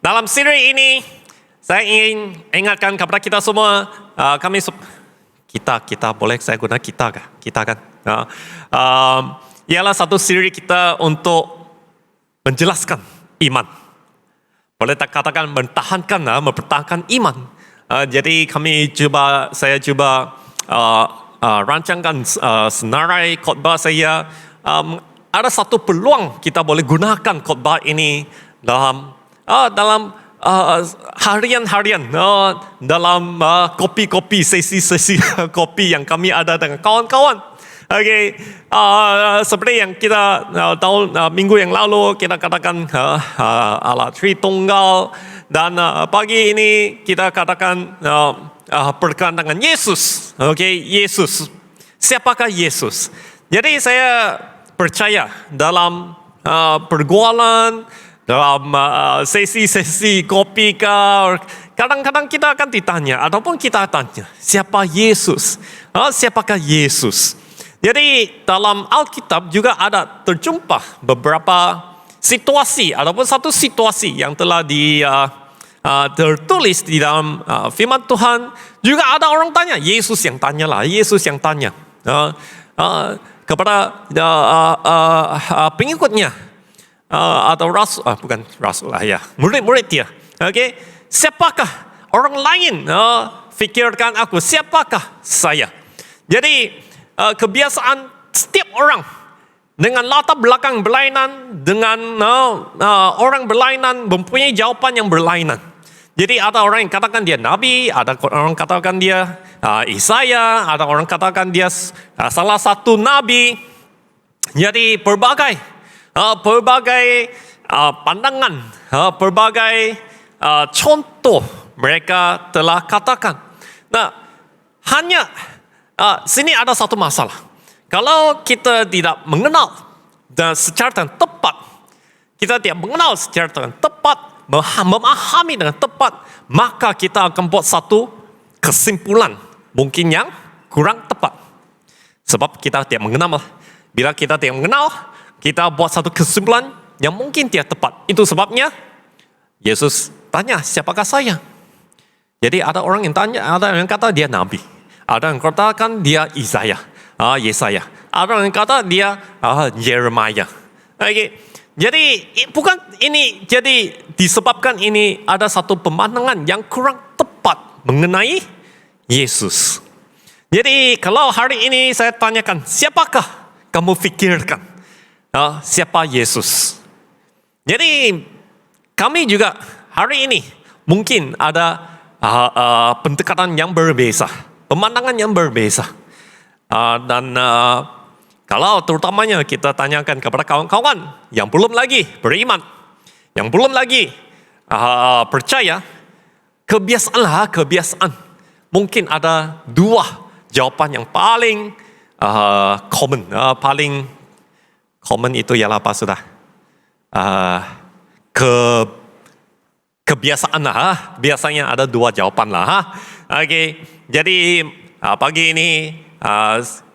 Dalam siri ini, saya ingin ingatkan kepada kita semua, kita boleh saya guna kita kan? Ialah satu siri kita untuk menjelaskan iman. Boleh tak katakan mempertahankan iman. Jadi saya cuba rancangkan senarai khotbah saya. Ada satu peluang kita boleh gunakan khotbah ini dalam harian-harian, dalam kopi-kopi, sesi-sesi kopi yang kami ada dengan kawan-kawan. Seperti yang kita tahu minggu yang lalu kita katakan Allah Tritunggal, dan pagi ini kita katakan berkenaan dengan Yesus. Yesus. Siapakah Yesus? Jadi saya percaya dalam pergaulan, dalam sesi-sesi kopi kadang-kadang kita akan ditanya ataupun kita tanya, siapa Yesus? Siapakah Yesus? Jadi dalam Alkitab juga ada terjumpa beberapa situasi ataupun satu situasi yang telah tertulis di dalam firman Tuhan. Juga ada orang tanya, Yesus yang tanya kepada pengikutnya atau murid-murid dia. Siapakah orang lain? Fikirkan aku, siapakah saya? Jadi kebiasaan setiap orang dengan latar belakang berlainan, dengan orang berlainan mempunyai jawaban yang berlainan. Jadi ada orang yang katakan dia nabi, ada orang katakan dia Yesaya, ada orang katakan dia salah satu nabi. Jadi berbagai pandangan, berbagai contoh mereka telah katakan. Nah, hanya sini ada satu masalah. Kalau kita tidak mengenal dan secara tepat, memahami dengan tepat, maka kita akan buat satu kesimpulan mungkin yang kurang tepat. Sebab kita tidak mengenal. Bila kita tidak mengenal, kita buat satu kesimpulan yang mungkin tidak tepat. Itu sebabnya Yesus tanya, siapakah saya? Jadi ada orang yang tanya, ada yang kata dia nabi, ada yang katakan dia Yesaya. Ada orang yang kata dia Yeremia. Jadi bukan ini, jadi disebabkan ini ada satu pemandangan yang kurang tepat mengenai Yesus. Jadi kalau hari ini saya tanyakan, siapakah kamu fikirkan? Siapa Yesus? Jadi kami juga hari ini mungkin ada pendekatan yang berbeza, pemandangan yang berbeza. Dan kalau terutamanya kita tanyakan kepada kawan-kawan yang belum lagi beriman, yang belum lagi percaya, kebiasaan. Mungkin ada dua jawaban yang paling paling common itu ialah apa sudah? Kebiasaan lah. Biasanya ada dua jawaban lah. Jadi pagi ini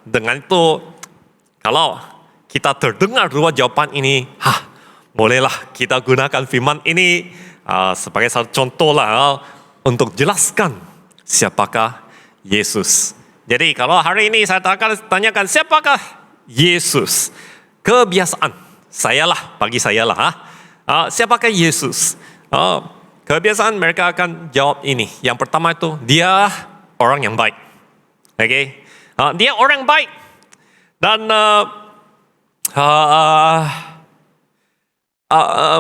dengan itu, kalau kita terdengar dua jawaban ini, bolehlah kita gunakan firman ini sebagai satu contoh lah untuk jelaskan siapakah Yesus. Jadi kalau hari ini saya tanyakan siapakah Yesus, kebiasaan bagi saya lah, siapakah Yesus? Kebiasaan mereka akan jawab ini. Yang pertama itu, dia orang yang baik. Dia orang baik. Dan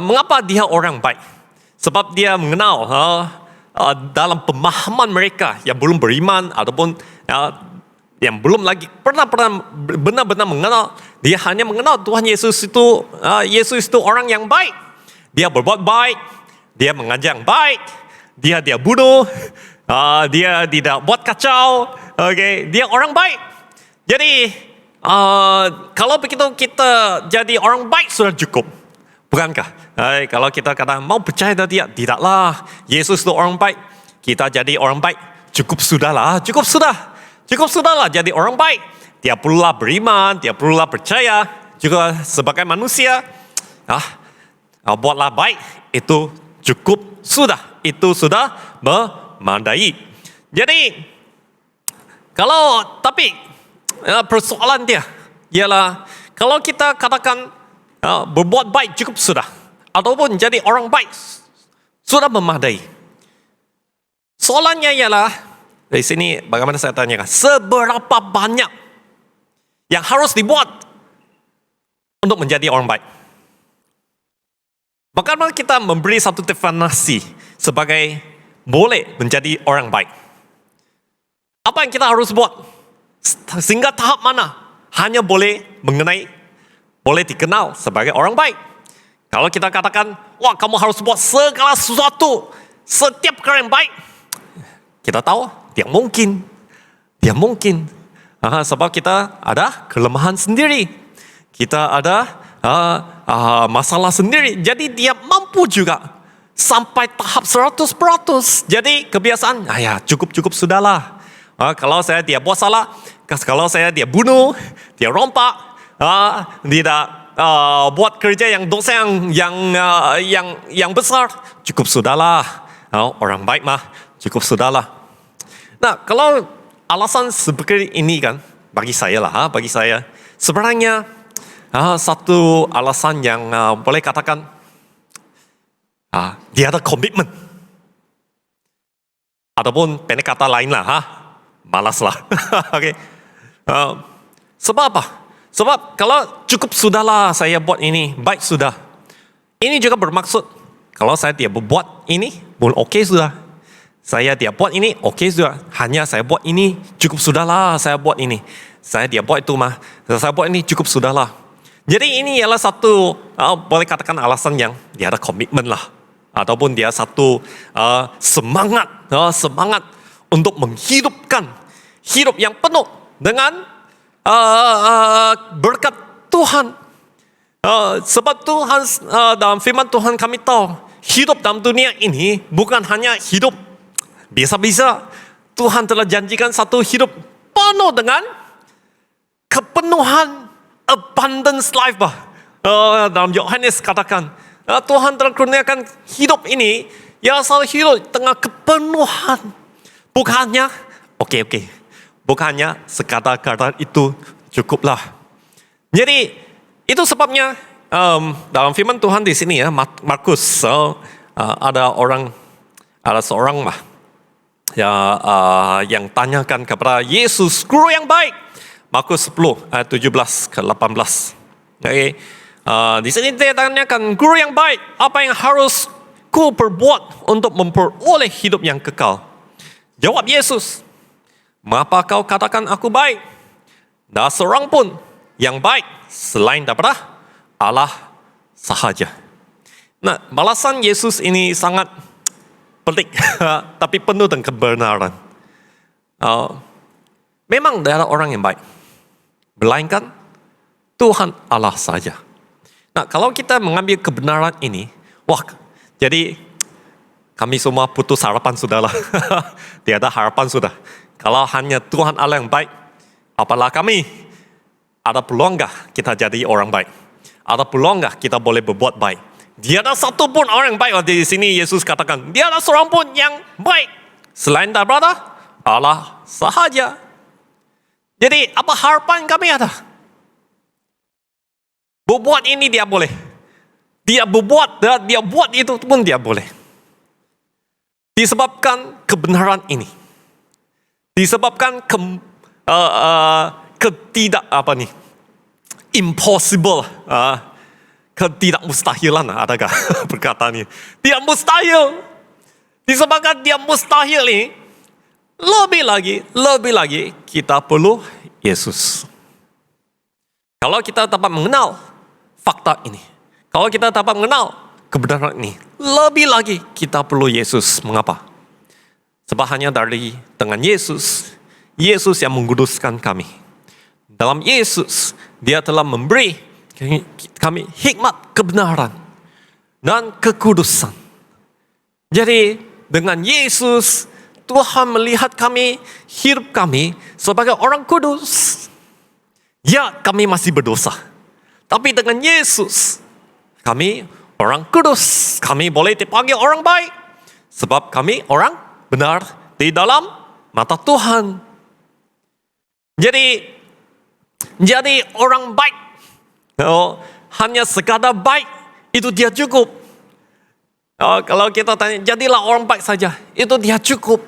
mengapa dia orang baik? Sebab dia mengenal dalam pemahaman mereka yang belum beriman ataupun yang belum lagi pernah benar-benar mengenal, dia hanya mengenal Tuhan Yesus itu orang yang baik. Dia berbuat baik, dia mengajar yang baik, dia bunuh, dia tidak buat kacau, dia orang baik. Jadi kalau begitu kita jadi orang baik sudah cukup, bukankah? Kalau kita kata mau percaya dia, tidaklah. Yesus itu orang baik, kita jadi orang baik, cukup sudahlah jadi orang baik. Dia perlulah beriman, dia perlulah percaya juga sebagai manusia. Buatlah baik, itu cukup Itu sudah memadai. Jadi, tapi persoalan dia ialah kalau kita katakan berbuat baik cukup sudah, ataupun jadi orang baik sudah memadai. Soalannya ialah, dari sini bagaimana saya tanyakan, seberapa banyak yang harus dibuat untuk menjadi orang baik? Bagaimana kita memberi satu definisi sebagai boleh menjadi orang baik? Apa yang kita harus buat? Sehingga tahap mana hanya boleh dikenal sebagai orang baik? Kalau kita katakan, wah kamu harus buat segala sesuatu, setiap kali yang baik, kita tahu tidak mungkin. Sebab kita ada kelemahan sendiri. Kita ada masalah sendiri. Jadi dia mampu juga sampai tahap 100%. Jadi kebiasaan, cukup sudahlah. Kalau saya dia buat salah, kalau saya dia bunuh, dia rompak, tidak buat kerja yang dosa yang besar, cukup sudahlah. Orang baik mah cukup sudahlah. Nah, kalau alasan seperti ini kan, bagi saya sebenarnya satu alasan yang boleh katakan dia ada komitmen. Ataupun pendek kata lain lah, malas lah. Okay. Sebab apa? Sebab kalau cukup sudahlah saya buat ini, baik sudah. Ini juga bermaksud, kalau saya tidak berbuat ini, pun okey sudah. Saya tidak buat ini, okey sudah. Hanya saya buat ini, cukup sudahlah saya buat ini. Saya tidak buat itu mah, saya buat ini cukup sudahlah. Jadi ini ialah satu, boleh katakan alasan yang dia ada komitmen lah. Ataupun dia satu semangat untuk menghidupkan hidup yang penuh dengan berkat Tuhan. Sebab Tuhan, dalam firman Tuhan kami tahu, hidup dalam dunia ini bukan hanya hidup biasa-biasa. Tuhan telah janjikan satu hidup penuh dengan kepenuhan, abundance life. Dalam Yohanes katakan, Tuhan telah kurniakan hidup ini, yang selalu hidup tengah kepenuhan. Bukannya, bukannya sekadar-kadar itu cukuplah. Jadi, itu sebabnya dalam firman Tuhan di sini ya, Markus, ada seorang yang tanyakan kepada Yesus, guru yang baik. Markus 10 ayat 17 ke 18. Okay. Di sini dia tanyakan, guru yang baik, apa yang harus ku perbuat untuk memperoleh hidup yang kekal? Jawab Yesus, mengapa kau katakan aku baik? Tak seorang pun yang baik selain daripada Allah sahaja. Nah, balasan Yesus ini sangat pelik, tapi penuh dengan kebenaran. Memang tidak ada orang yang baik, melainkan Tuhan Allah saja. Nah, kalau kita mengambil kebenaran ini, jadi kami semua putus harapan sudahlah. Tiada harapan sudah. Kalau hanya Tuhan Allah yang baik, apalah kami? Ada peluang enggak kita jadi orang baik? Ada peluang enggak kita boleh berbuat baik? Tiada satu pun orang yang baik. Di sini Yesus katakan, tiada seorang pun yang baik selain daripada Allah sahaja. Jadi apa harapan kami ada? Berbuat ini dia boleh. Dia berbuat, dia buat itu pun dia boleh. Disebabkan kebenaran ini. Disebabkan impossible, ketidakmustahilan, adakah perkataan ini? Tidak mustahil. Disebabkan dia mustahil ini, lebih lagi kita perlu Yesus. Kalau kita dapat mengenal fakta ini, kalau kita dapat mengenal kebenaran ini, lebih lagi kita perlu Yesus. Mengapa? Sebab hanya dengan Yesus yang menguduskan kami. Dalam Yesus, dia telah memberi kami hikmat kebenaran dan kekudusan. Jadi dengan Yesus, Tuhan melihat kami, hidup kami sebagai orang kudus. Ya, kami masih berdosa. Tapi dengan Yesus, kami orang kudus. Kami boleh dipanggil orang baik. Sebab kami orang benar di dalam mata Tuhan. Jadi orang baik, hanya sekadar baik, itu dia cukup. Kalau kita tanya, jadilah orang baik saja, itu dia cukup.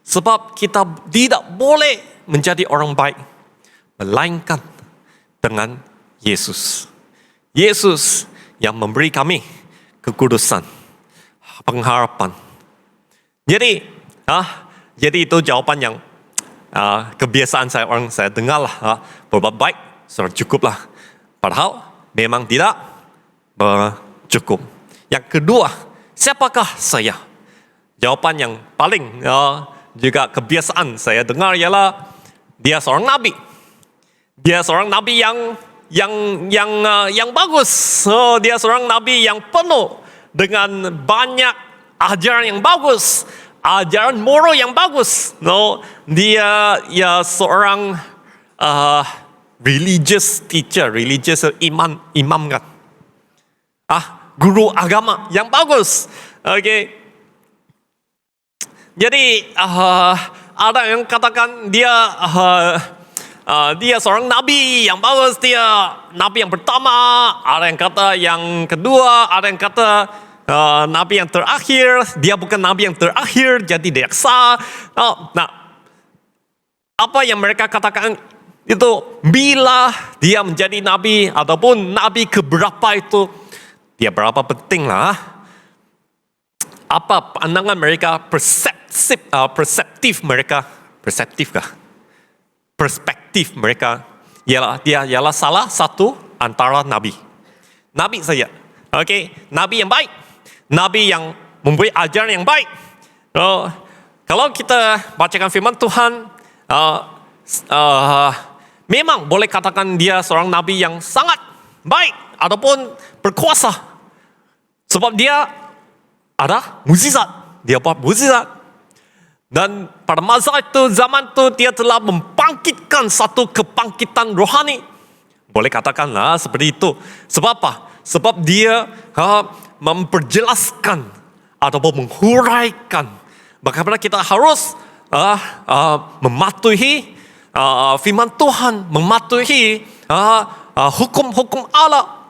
Sebab kita tidak boleh menjadi orang baik, melainkan dengan Yesus. Yesus yang memberi kami kekudusan, pengharapan. Jadi itu jawaban yang kebiasaan saya dengar lah. Berbuat baik sudah cukup lah. Padahal memang tidak cukup. Yang kedua, siapakah saya? Jawaban yang paling juga kebiasaan saya dengar ialah dia seorang nabi. Dia seorang nabi yang bagus. Dia seorang nabi yang penuh dengan banyak ajaran yang bagus, ajaran moral yang bagus. Dia seorang religious teacher, religious imam kan. Guru agama yang bagus. Okay. Jadi ada yang katakan dia seorang nabi yang bagus, dia nabi yang pertama. Ada yang kata yang kedua, ada yang kata nabi yang terakhir. Dia bukan nabi yang terakhir, jadi dia sah. Nah, apa yang mereka katakan itu, bila dia menjadi nabi ataupun nabi keberapa itu, dia berapa penting lah. Apa pandangan mereka, perspektif mereka dia ialah salah satu antara nabi saja. Okay, nabi yang baik, nabi yang memberi ajaran yang baik. Kalau kita bacakan firman Tuhan, memang boleh katakan dia seorang nabi yang sangat baik ataupun berkuasa, sebab dia ada mukjizat, dia buat mukjizat. Dan pada masa itu, zaman itu, dia telah membangkitkan satu kebangkitan rohani. Boleh katakanlah seperti itu. Sebab apa? Sebab dia memperjelaskan ataupun menghuraikan bagaimana kita harus mematuhi firman Tuhan, mematuhi hukum-hukum Allah.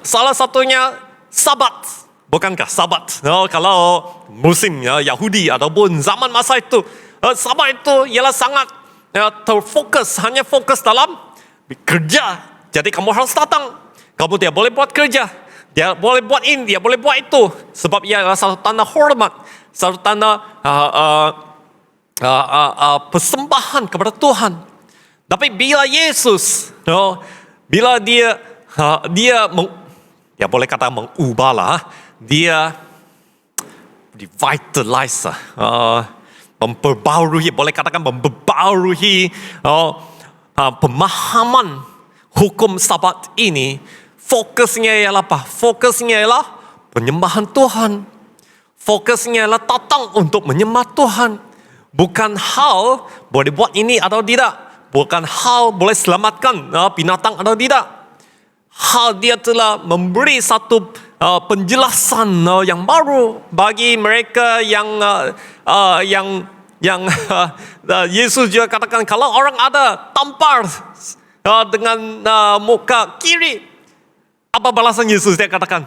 Salah satunya Sabat. Bukankah Sabat? Kalau musim Yahudi ataupun zaman masa itu, Sabat itu ialah sangat terfokus, hanya fokus dalam kerja. Jadi kamu harus datang. Kamu tidak boleh buat kerja. Dia boleh buat ini, dia boleh buat itu. Sebab ia adalah satu tanda hormat, satu tanda persembahan kepada Tuhan. Tapi bila Yesus, bila dia boleh kata mengubahlah, dia revitalize, memperbaharui, boleh katakan memperbaharui pemahaman hukum Sabat ini. Fokusnya ialah apa? Fokusnya ialah penyembahan Tuhan. Fokusnya ialah datang untuk menyembah Tuhan. Bukan hal boleh buat ini atau tidak. Bukan hal boleh selamatkan binatang atau tidak. Hal dia telah memberi satu penjelasan yang baru bagi mereka yang Yesus juga katakan, kalau orang ada tampar dengan muka kiri, apa balasan Yesus? Dia katakan,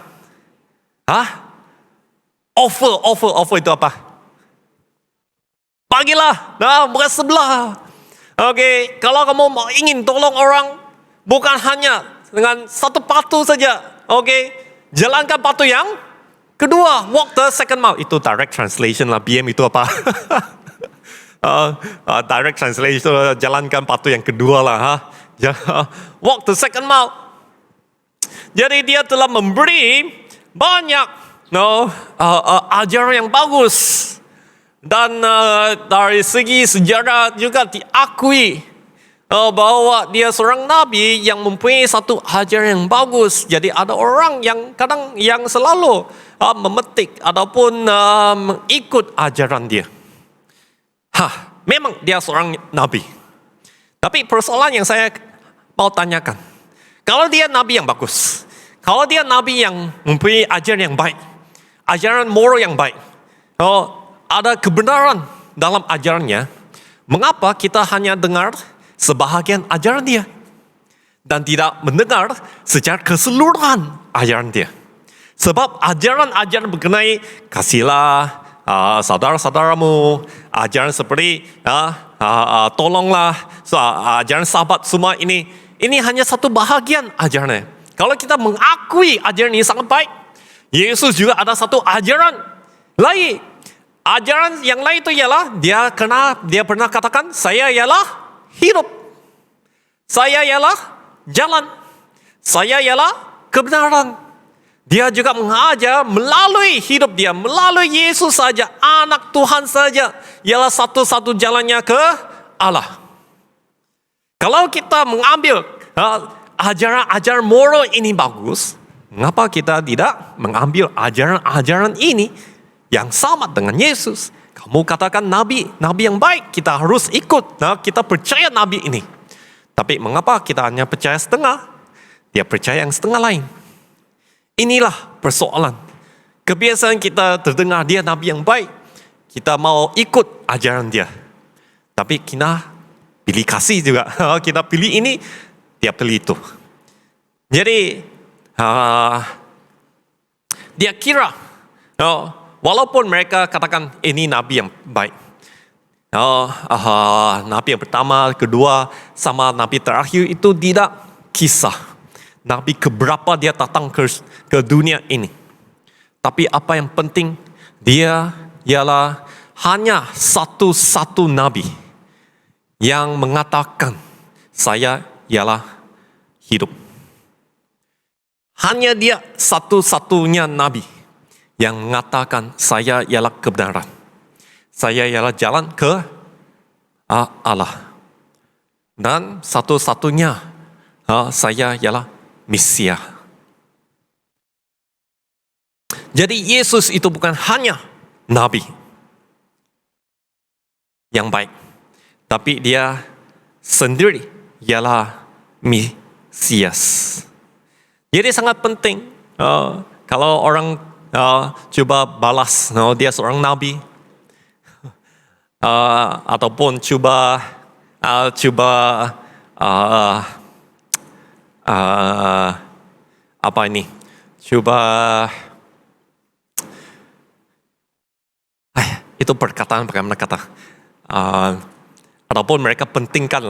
offer itu apa? Bagilah muka sebelah. Okay, kalau kamu ingin tolong orang, bukan hanya dengan satu patu saja. Okay, jalankan patu yang kedua, walk the second mile. Itu direct translation lah, BM itu apa? Direct translation, jalankan patu yang kedua lah. Walk the second mile. Jadi dia telah memberi banyak ajaran yang bagus. Dan dari segi sejarah juga diakui bahwa dia seorang nabi yang mempunyai satu ajaran yang bagus. Jadi ada orang yang kadang yang selalu memetik ataupun mengikut ajaran dia. Memang dia seorang nabi. Tapi persoalan yang saya mau tanyakan, kalau dia nabi yang bagus, kalau dia nabi yang mempunyai ajaran yang baik, ajaran moral yang baik, ada kebenaran dalam ajarannya, mengapa kita hanya dengar sebahagian ajaran dia dan tidak mendengar secara keseluruhan ajaran dia? Sebab ajaran-ajaran mengenai kasihlah saudara-saudaramu, ajaran seperti tolonglah, ajaran sahabat semua ini hanya satu bahagian ajarannya. Kalau kita mengakui ajaran ini sangat baik, Yesus juga ada satu ajaran lain. Ajaran yang lain itu ialah dia pernah katakan, saya ialah hidup, saya ialah jalan, saya ialah kebenaran. Dia juga mengajar melalui hidup dia, melalui Yesus saja, anak Tuhan saja, ialah satu-satu jalannya ke Allah. Kalau kita mengambil ajaran-ajaran moral ini bagus, mengapa kita tidak mengambil ajaran-ajaran ini yang sama dengan Yesus? Kamu katakan nabi yang baik, kita harus ikut. Kita percaya nabi ini. Tapi mengapa kita hanya percaya setengah? Dia percaya yang setengah lain. Inilah persoalan. Kebiasaan kita terdengar dia nabi yang baik, kita mau ikut ajaran dia. Tapi kita pilih kasih juga. Kita pilih ini, dia pilih itu. Jadi dia kira walaupun mereka katakan ini nabi yang baik, nabi yang pertama, kedua, sama nabi terakhir itu tidak kisah. Nabi keberapa dia datang ke dunia ini. Tapi apa yang penting, dia ialah hanya satu-satu nabi yang mengatakan saya ialah hidup. Hanya dia satu-satunya nabi yang mengatakan saya ialah kebenaran. Saya ialah jalan ke Allah. Dan satu-satunya saya ialah Mesias. Jadi Yesus itu bukan hanya nabi yang baik, tapi dia sendiri ialah Mesias. Jadi sangat penting kalau orang coba balas dia seorang nabi, ataupun coba itu perkataan bagaimana kata, ataupun mereka pentingkan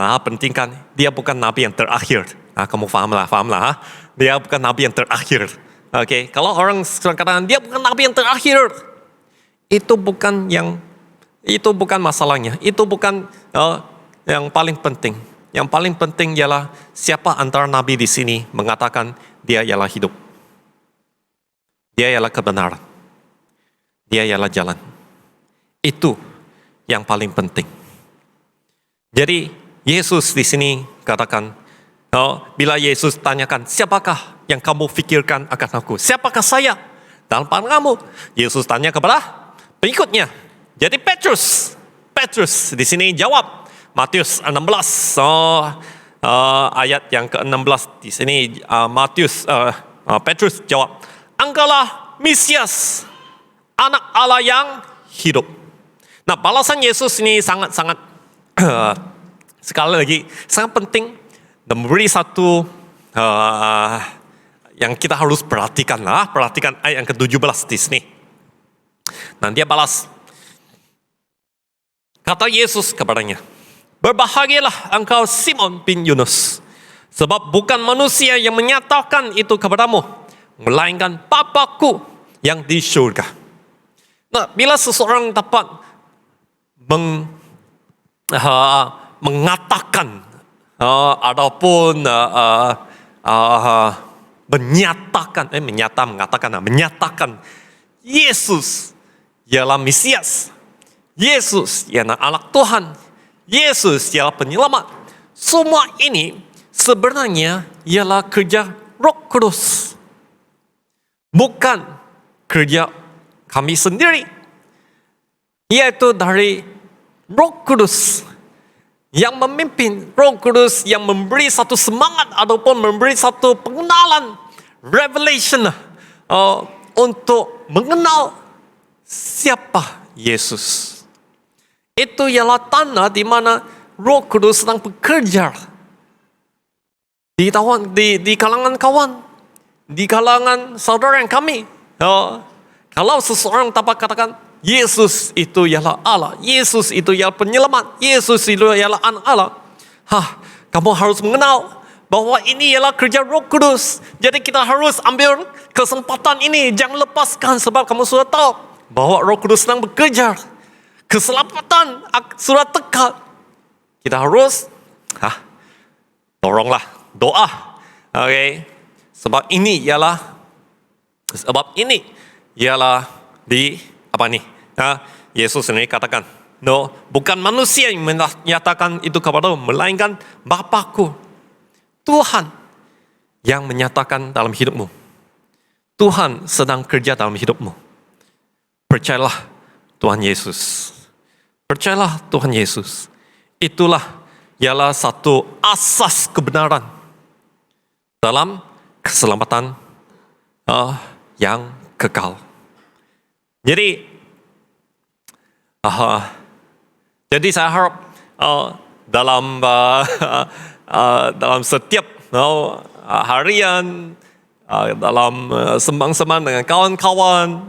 dia bukan nabi yang terakhir. Kamu fahamlah. Dia bukan nabi yang terakhir. Okay? Kalau orang katakan dia bukan nabi yang terakhir, itu bukan masalahnya. Itu bukan yang paling penting. Yang paling penting ialah siapa antara nabi di sini mengatakan dia ialah hidup. Dia ialah kebenaran. Dia ialah jalan. Itu yang paling penting. Jadi Yesus di sini katakan, bila Yesus tanyakan, siapakah yang kamu fikirkan akan aku? Siapakah saya dalam pandanganmu? Yesus tanya kepada pengikutnya. Jadi Petrus di sini jawab. Matius 16 ayat yang ke-16 di sini, Petrus jawab, engkaulah Mesias, anak Allah yang hidup. Nah, balasan Yesus ini sangat-sangat sekali lagi sangat penting dan memberi satu yang kita harus perhatikan ayat yang ke-17 di sini. Nah, dia balas, kata Yesus kepadanya, berbahagialah engkau Simon bin Yunus, sebab bukan manusia yang menyatakan itu kepadamu, melainkan Bapa-Ku yang di surga. Nah, bila seseorang dapat mengatakan ataupun menyatakan Yesus ialah Mesias, Yesus ialah anak Tuhan, Yesus ialah penyelamat. Semua ini sebenarnya ialah kerja Roh Kudus, bukan kerja kami sendiri. Yaitu dari Roh Kudus yang memimpin, Roh Kudus yang memberi satu semangat ataupun memberi satu pengenalan, revelation untuk mengenal siapa Yesus. Itu ialah tanda di mana Roh Kudus sedang bekerja di kalangan kawan, di kalangan saudara yang kami. Kalau seseorang dapat katakan, Yesus itu ialah Allah, Yesus itu ialah penyelamat, Yesus itu ialah anak Allah. Kamu harus mengenal bahwa ini ialah kerja Roh Kudus. Jadi kita harus ambil kesempatan ini, jangan lepaskan, sebab kamu sudah tahu bahwa Roh Kudus sedang bekerja. Keselamatan sudah dekat. Kita harus tolonglah doa. Okay. Sebab ini ialah Yesus sendiri katakan, bukan manusia yang menyatakan itu kepadamu, melainkan Bapa-Ku, Tuhan yang menyatakan dalam hidupmu. Tuhan sedang kerja dalam hidupmu. Percayalah Tuhan Yesus. Percayalah Tuhan Yesus. Itulah ialah satu asas kebenaran dalam keselamatan yang kekal. Jadi saya harap dalam setiap harian, dalam sembang-sembang dengan kawan-kawan,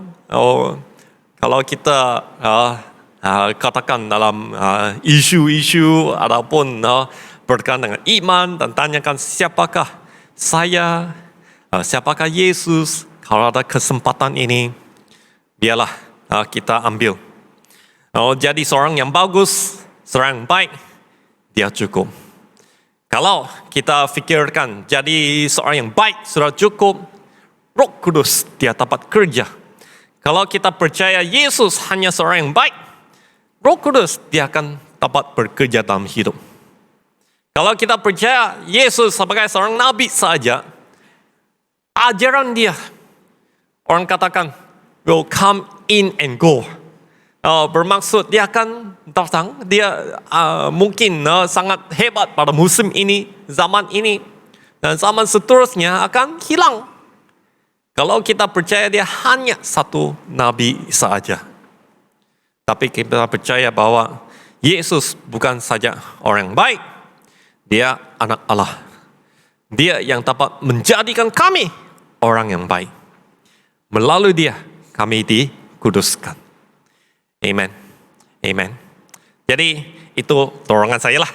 kalau kita katakan dalam isu-isu ataupun berkaitan dengan iman dan tanyakan siapakah saya, siapakah Yesus, kalau ada kesempatan ini, biarlah kita ambil. Jadi seorang yang bagus, seorang yang baik, dia cukup. Kalau kita fikirkan jadi seorang yang baik sudah cukup, Roh Kudus dia dapat kerja. Kalau kita percaya Yesus hanya seorang yang baik, Roh Kudus dia akan dapat bekerja dalam hidup. Kalau kita percaya Yesus sebagai seorang nabi saja, ajaran dia, orang katakan, will come in and go. Bermaksud dia akan datang, dia mungkin sangat hebat pada musim ini, zaman ini, dan zaman seterusnya akan hilang. Kalau kita percaya dia hanya satu nabi saja. Tapi kita percaya bahwa Yesus bukan saja orang yang baik, dia anak Allah. Dia yang dapat menjadikan kami orang yang baik. Melalui dia kami dikuduskan. Amen. Amen. Jadi itu dorongan saya lah.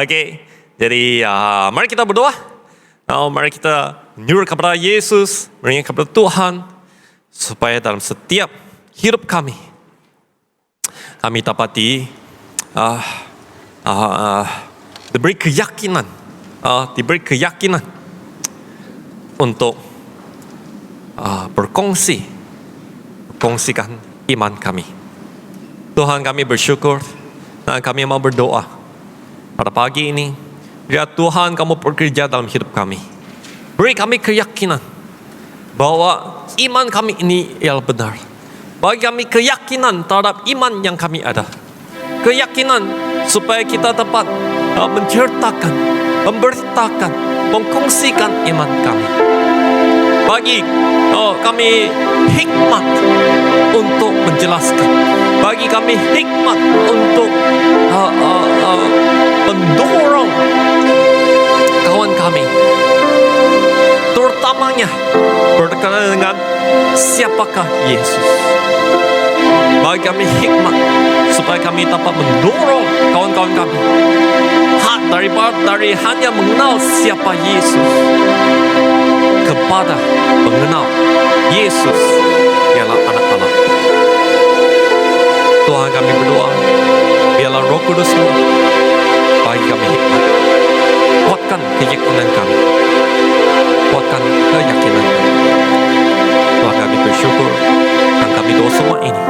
Oke. Jadi mari kita berdoa. Mari kita menyuruh kepada Yesus, menyuruh kepada Tuhan, supaya dalam setiap hidup kami dapat diberi keyakinan untuk berkongsikan iman kami. Tuhan, kami bersyukur dan kami mau berdoa pada pagi ini. Ya Tuhan, kamu bekerja dalam hidup kami. Beri kami keyakinan bahwa iman kami ini ialah benar. Bagi kami keyakinan terhadap iman yang kami ada. Keyakinan supaya kita dapat menceritakan, memberitakan, mengkongsikan iman kami. Bagi kami hikmat untuk menjelaskan. Bagi kami hikmat untuk mendorong kawan kami. Terutamanya berkaitan dengan siapakah Yesus. Bagi kami hikmat supaya kami dapat mendorong kawan-kawan kami dari hanya mengenal siapa Yesus kepada mengenal Yesus ialah anak Allah. Tuhan, kami berdoa, biarlah Roh Kudus-Mu bagi kami hikmat. Kuatkan keyakinan kami. Kuatkan keyakinan kami. Tuhan, kami bersyukur dan kami doa semua ini